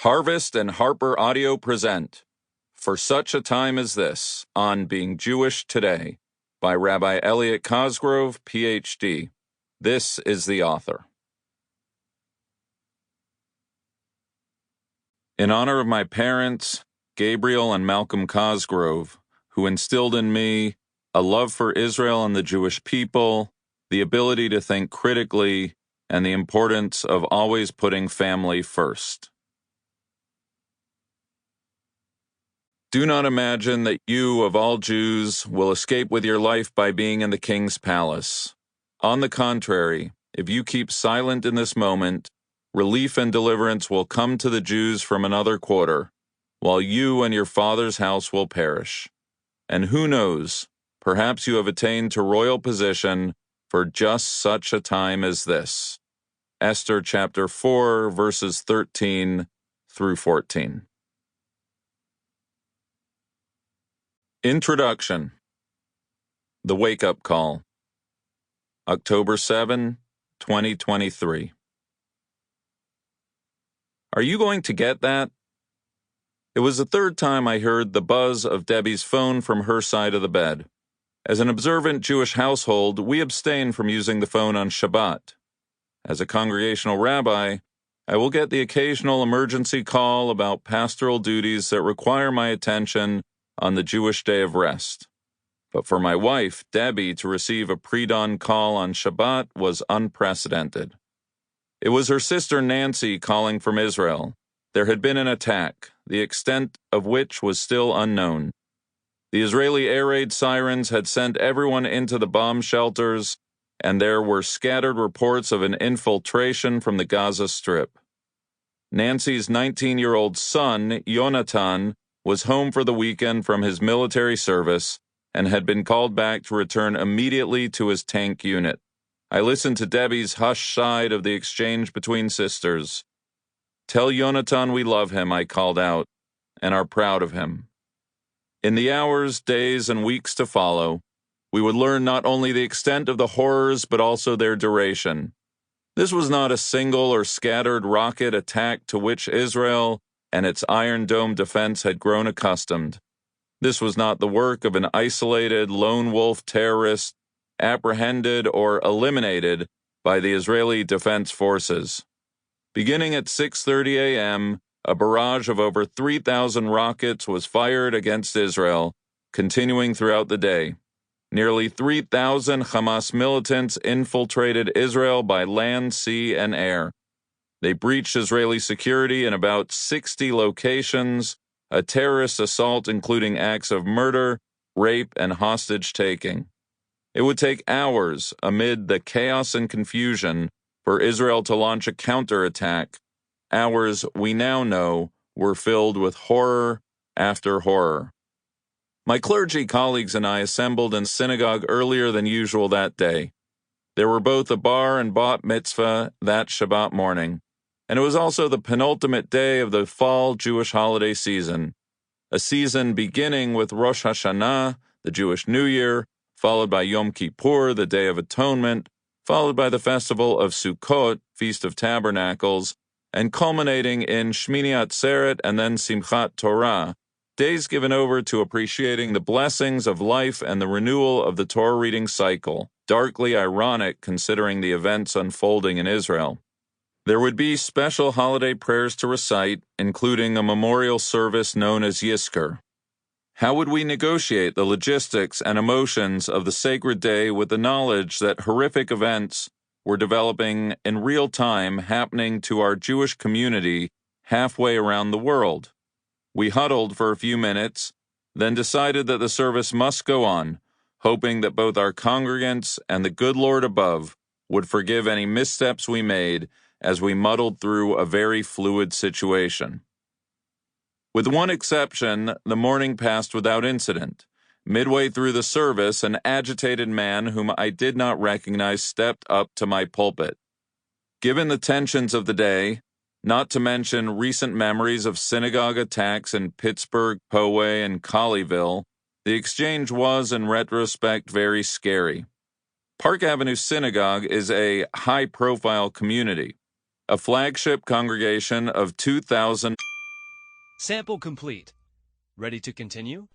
Harvest and HarperAudio present For Such a Time as This on Being Jewish Today by Rabbi Elliot Cosgrove, Ph.D. This is the author. In honor of my parents, Gabriel and Malcolm Cosgrove, who instilled in me a love for Israel and the Jewish people, the ability to think critically, and the importance of always putting family first. Do not imagine that you, of all Jews, will escape with your life by being in the king's palace. On the contrary, if you keep silent in this moment, relief and deliverance will come to the Jews from another quarter, while you and your father's house will perish. And who knows, perhaps you have attained to royal position for just such a time as this. Esther chapter 4, verses 13 through 14. Introduction. The Wake-Up Call. October 7, 2023. Are you going to get that? It was the third time I heard the buzz of Debbie's phone from her side of the bed. As an observant Jewish household, we abstain from using the phone on Shabbat. As a congregational rabbi, I will get the occasional emergency call about pastoral duties that require my attention on the Jewish day of rest. But for my wife, Debbie, to receive a pre-dawn call on Shabbat was unprecedented. It was her sister Nancy calling from Israel. There had been an attack, the extent of which was still unknown. The Israeli air raid sirens had sent everyone into the bomb shelters, and there were scattered reports of an infiltration from the Gaza Strip. Nancy's 19-year-old son, Yonatan, was home for the weekend from his military service and had been called back to return immediately to his tank unit. I listened to Debbie's hushed side of the exchange between sisters. "Tell Yonatan we love him," I called out, "and are proud of him." In the hours, days, and weeks to follow, we would learn not only the extent of the horrors but also their duration. This was not a single or scattered rocket attack to which Israel and its Iron Dome defense had grown accustomed. This was not the work of an isolated lone wolf terrorist apprehended or eliminated by the Israeli Defense Forces. Beginning at 6:30 a.m., a barrage of over 3,000 rockets was fired against Israel, continuing throughout the day. Nearly 3,000 Hamas militants infiltrated Israel by land, sea, and air. They breached Israeli security in about 60 locations, a terrorist assault including acts of murder, rape, and hostage-taking. It would take hours, amid the chaos and confusion, for Israel to launch a counterattack. Hours we now know were filled with horror after horror. My clergy colleagues and I assembled in synagogue earlier than usual that day. There were both a bar and bat mitzvah that Shabbat morning, and it was also the penultimate day of the fall Jewish holiday season, a season beginning with Rosh Hashanah, the Jewish New Year, followed by Yom Kippur, the Day of Atonement, followed by the festival of Sukkot, Feast of Tabernacles, and culminating in Shmini Atzeret and then Simchat Torah, days given over to appreciating the blessings of life and the renewal of the Torah reading cycle, darkly ironic considering the events unfolding in Israel. There would be special holiday prayers to recite, including a memorial service known as Yizkor. How would we negotiate the logistics and emotions of the sacred day with the knowledge that horrific events were developing in real time, happening to our Jewish community halfway around the world? We huddled for a few minutes, then decided that the service must go on, hoping that both our congregants and the good Lord above would forgive any missteps we made as we muddled through a very fluid situation. With one exception, the morning passed without incident. Midway through the service, an agitated man whom I did not recognize stepped up to my pulpit. Given the tensions of the day, not to mention recent memories of synagogue attacks in Pittsburgh, Poway, and Colleyville, the exchange was, in retrospect, very scary. Park Avenue Synagogue is a high-profile community, a flagship congregation of 2,000 Sample complete. Ready to continue?